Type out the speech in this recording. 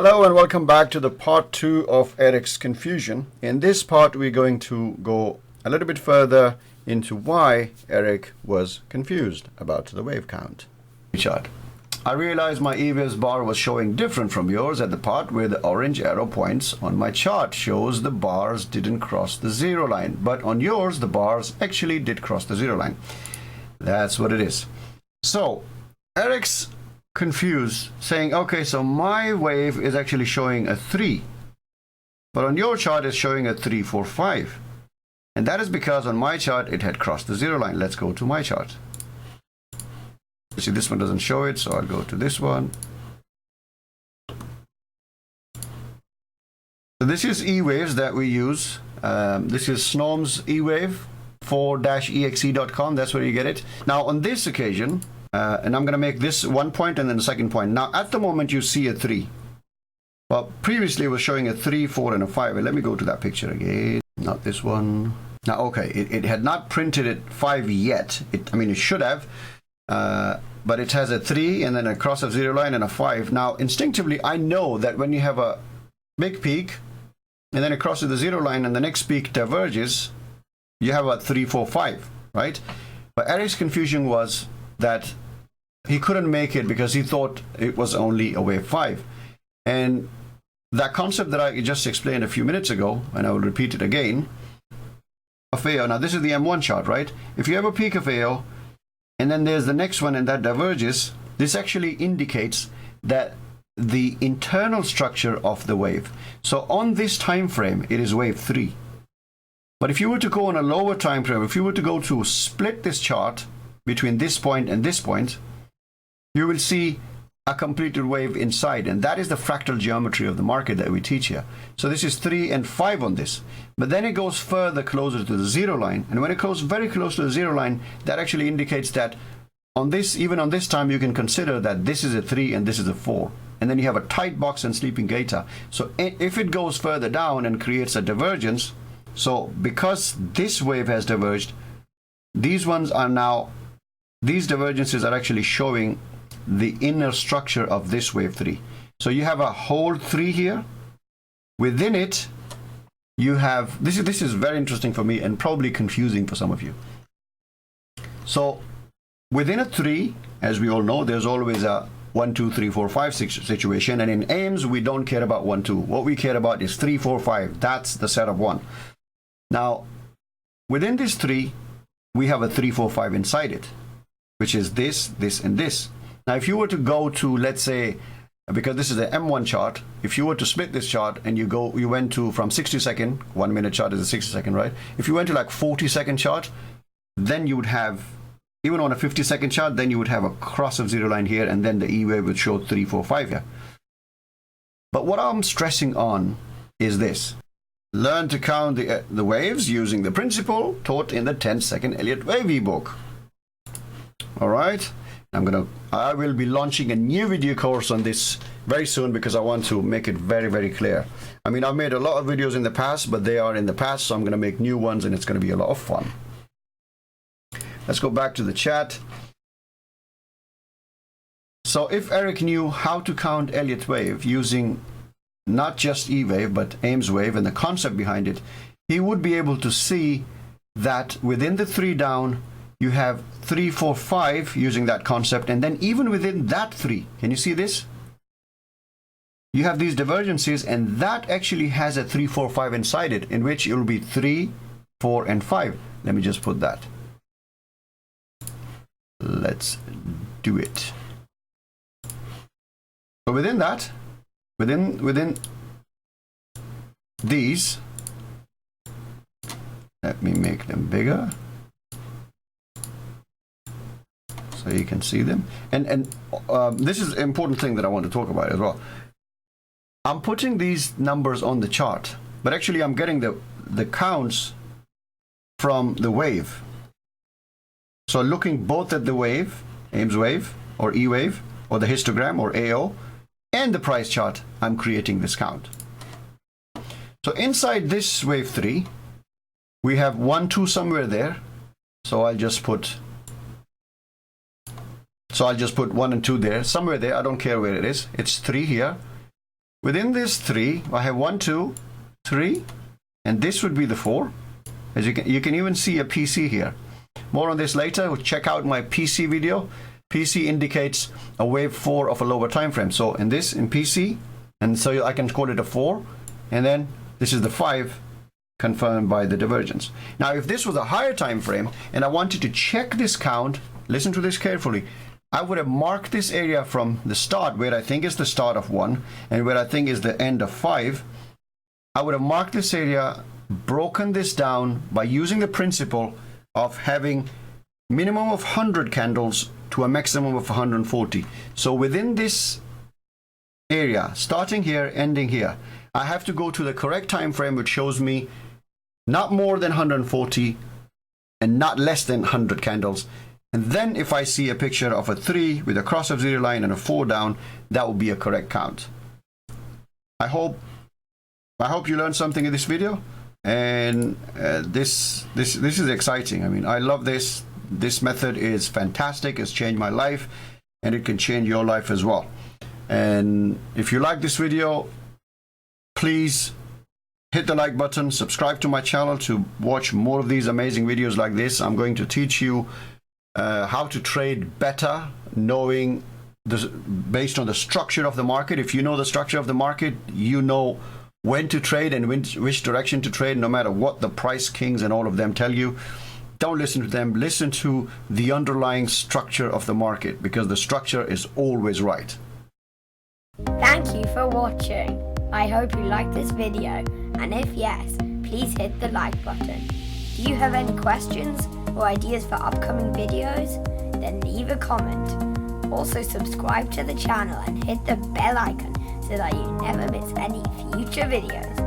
Hello and welcome back to the part 2 of Eric's confusion. In this part we're going to go a little bit further into why Eric was confused about the wave count. Chart. I realized my E-waves bar was showing different from yours at the part where the orange arrow points on my chart shows the bars didn't cross the zero line, but on yours the bars actually did cross the zero line. That's what it is. So Eric's confused, saying, okay, so my wave is actually showing a 3, but on your chart it's showing a 3, 4, 5. And that is because on my chart it had crossed the zero line. Let's go to my chart. You see, this one doesn't show it, so I'll go to this one. So this is E-waves that we use. This is Snom's E-wave 4-exe.com. That's where you get it. Now on this occasion, and I'm going to make this one point and then the second point. Now, at the moment, you see a 3. Well, previously, it was showing a 3, 4, and a 5. And let me go to that picture again. Not this one. Now, okay, it had not printed it 5 yet. It should have. But it has a 3 and then a cross of zero line and a 5. Now, instinctively, I know that when you have a big peak and then it crosses the zero line and the next peak diverges, you have a 3, 4, 5, right? But Eric's confusion was that he couldn't make it because he thought it was only a wave 5. And that concept that I just explained a few minutes ago, and I will repeat it again, of AO. Now this is the M1 chart, right? If you have a peak of AO, and then there's the next one and that diverges, this actually indicates that the internal structure of the wave. So on this time frame, it is wave 3. But if you were to go on a lower time frame, if you were to go to split this chart between this point and this point, you will see a completed wave inside, and that is the fractal geometry of the market that we teach here. So this is 3 and 5 on this, but then it goes further closer to the zero line, and when it goes very close to the zero line, that actually indicates that on this, even on this time, you can consider that this is a 3 and this is a 4, and then you have a tight box and sleeping gata. So if it goes further down and creates a divergence, so because this wave has diverged, these ones are now, these divergences are actually showing the inner structure of this wave 3. So you have a whole 3 here. Within it, you have, this is very interesting for me and probably confusing for some of you. So within a 3, as we all know, there's always a 1, 2, 3, 4, 5, 6 situation. And in AIMS, we don't care about 1, 2. What we care about is 3, 4, 5. That's the set of 1. Now, within this 3, we have a 3, 4, 5 inside it, which is this, this, and this. Now, if you were to go to, let's say, because this is the M1 chart, if you were to split this chart and you went to from 60-second, 1 minute chart is a 60-second, right? If you went to like 40-second chart, then you would have, even on a 50-second chart, then you would have a cross of zero line here, and then the E-wave would show 3, 4, 5 here. But what I'm stressing on is this. Learn to count the waves using the principle taught in the 10-second Elliott Wave ebook. All right. I will be launching a new video course on this very soon because I want to make it very, very clear. I mean, I've made a lot of videos in the past, but they are in the past, so I'm going to make new ones and it's going to be a lot of fun. Let's go back to the chat. So if Eric knew how to count Elliott wave using not just E-wave, but Ames wave and the concept behind it, he would be able to see that within the 3 down, you have 3, 4, 5 using that concept. And then even within that 3, can you see this? You have these divergences, and that actually has a 3, 4, 5 inside it, in which it will be 3, 4, and 5. Let me just put that. Let's do it. So within that, within these, let me make them bigger so you can see them. And this is an important thing that I want to talk about as well. I'm putting these numbers on the chart, but actually I'm getting the counts from the wave. So looking both at the wave, Ames wave or E wave or the histogram or AO, and the price chart, I'm creating this count. So inside this wave 3, we have 1, 2 somewhere there. So I'll just put 1 and 2 there, somewhere there. I don't care where it is. It's 3 here. Within this 3, I have 1, 2, 3, and this would be the 4. As you can even see a PC here. More on this later. Check out my PC video. PC indicates a wave 4 of a lower time frame. So in PC, and so I can call it a 4, and then this is the 5 confirmed by the divergence. Now if this was a higher time frame and I wanted to check this count, listen to this carefully, I would have marked this area from the start, where I think is the start of 1 and where I think is the end of 5. I would have marked this area, broken this down by using the principle of having minimum of 100 candles to a maximum of 140. So within this area, starting here, ending here, I have to go to the correct time frame, which shows me not more than 140 and not less than 100 candles. And then if I see a picture of a 3 with a cross of 0 line and a 4 down, that will be a correct count. I hope you learned something in this video, and this is exciting. I mean, I love this. This method is fantastic. It's changed my life, and it can change your life as well. And if you like this video, please hit the like button, subscribe to my channel to watch more of these amazing videos like this. I'm going to teach you how to trade better, knowing based on the structure of the market. If you know the structure of the market, you know when to trade and which direction to trade, no matter what the price kings and all of them tell you. Don't listen to them. Listen to the underlying structure of the market, because the structure is always right. Thank you for watching. I hope you liked this video, and if yes, please hit the like button. Do you have any questions or ideas for upcoming videos? Then leave a comment. Also subscribe to the channel and hit the bell icon so that you never miss any future videos.